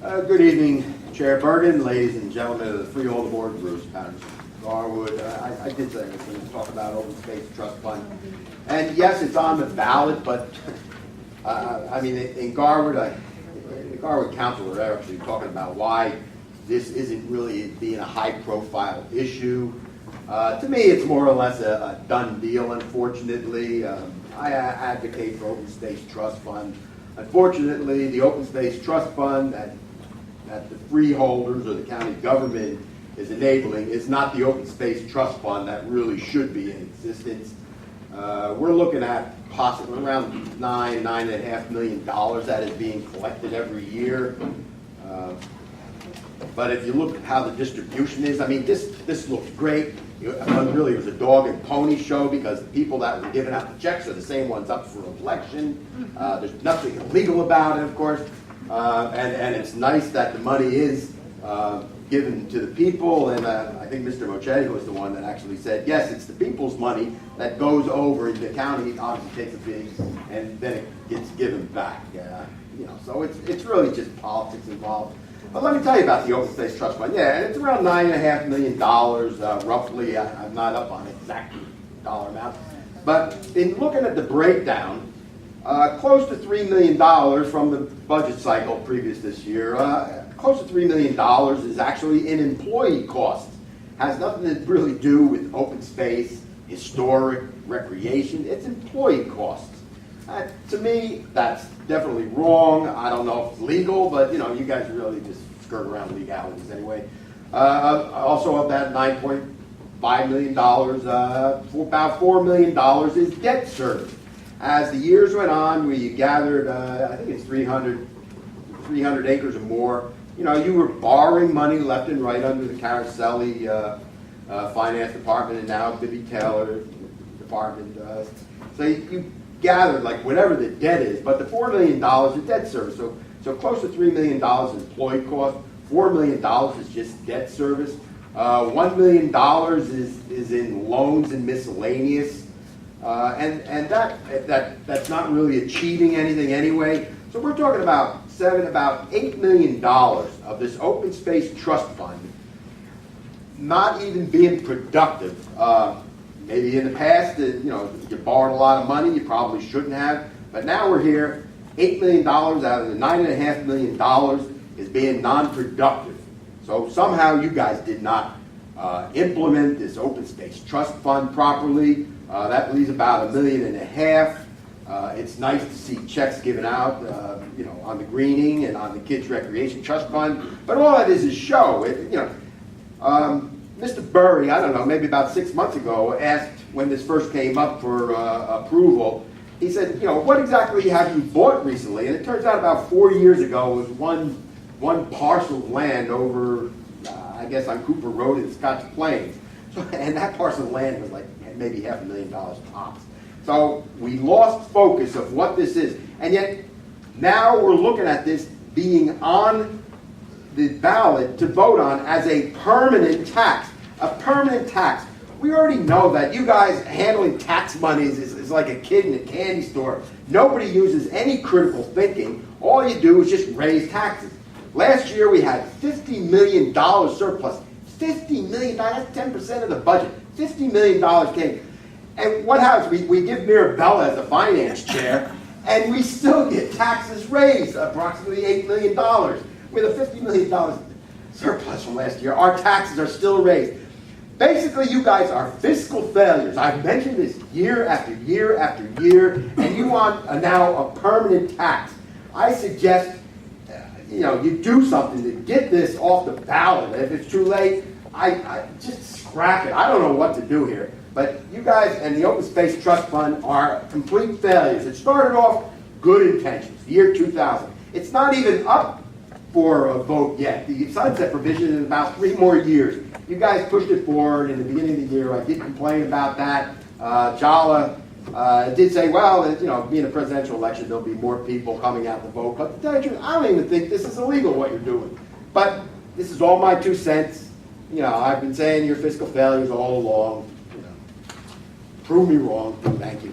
Good evening, Chair Bergen, ladies and gentlemen of the Freeholder Board, Bruce Paterson, Garwood. I did say I was going to talk about Open Space Trust Fund. And yes, it's on the ballot, but I mean, in Garwood, the Garwood Council are actually talking about why this isn't really being a high-profile issue. To me, it's more or less a done deal, unfortunately. I advocate for Open Space Trust Fund. Unfortunately, the Open Space Trust Fund that the freeholders or the county government is enabling is not the Open Space Trust Fund that really should be in existence. We're looking at possibly around $9.5 million that is being collected every year. But if you look at how the distribution is, I mean, this looks great. Really, it was a dog and pony show because the people that were giving out the checks are the same ones up for election. There's nothing illegal about it, of course. And it's nice that the money is given to the people. And I think Mr. Mochetti was the one that actually said, yes, it's the people's money that goes over, and the county obviously takes a fee, and then it gets given back. So it's really just politics involved. But let me tell you about the Open Space Trust Fund. Yeah, and it's around $9.5 million, roughly. I'm not up on exact dollar amount. But in looking at the breakdown, close to $3 million from the budget cycle previous this year, close to $3 million is actually in employee costs. Has nothing to really do with open space, historic, recreation. It's employee costs. To me, that's definitely wrong. I don't know if it's legal, but you guys really just skirt around legalities anyway. Also of that $9.5 million, about $4 million is debt service. As the years went on, we gathered, I think it's 300 acres or more. You were borrowing money left and right under the Caroselli finance department and now Bibby Taylor department. So you gathered like whatever the debt is, but the $4 million is debt service. So close to $3 million is employee cost, $4 million is just debt service, $1 million is in loans and miscellaneous, and that's not really achieving anything anyway. So we're talking about $8 million of this Open Space Trust Fund not even being productive. Maybe in the past, you borrowed a lot of money, you probably shouldn't have, but now we're here, $8 million out of the $9.5 million is being non-productive. So somehow you guys did not implement this Open Space Trust Fund properly. That leaves about $1.5 million. It's nice to see checks given out, on the greening and on the Kids Recreation Trust Fund, but all that is show. Mr. Burry, I don't know, maybe about 6 months ago, asked when this first came up for approval, he said, what exactly have you bought recently? And it turns out about 4 years ago was one parcel of land over, I guess on Cooper Road in Scotch Plains. And that parcel of land was like maybe $500,000 tops. So we lost focus of what this is. And yet now we're looking at this being on the ballot to vote on as a permanent tax. A permanent tax. We already know that you guys handling tax monies is like a kid in a candy store. Nobody uses any critical thinking. All you do is just raise taxes. Last year we had $50 million surplus. $50 million, that's 10% of the budget. $50 million came. And what happens? We give Mirabella as the finance chair, and we still get taxes raised, approximately $8 million. With a $50 million surplus from last year, our taxes are still raised. Basically, you guys are fiscal failures. I've mentioned this year after year after year, and you want now a permanent tax. I suggest you do something to get this off the ballot. If it's too late, I just scrap it. I don't know what to do here. But you guys and the Open Space Trust Fund are complete failures. It started off good intentions, the year 2000. It's not even up for a vote yet. The sunset provision is about 3 more years. You guys pushed it forward in the beginning of the year. I did complain about that. Jala did say, well, being a presidential election, there'll be more people coming out to vote. But to tell you the truth, I don't even think this is illegal what you're doing. But this is all my 2 cents. I've been saying you're fiscal failures all along. Prove me wrong. Thank you.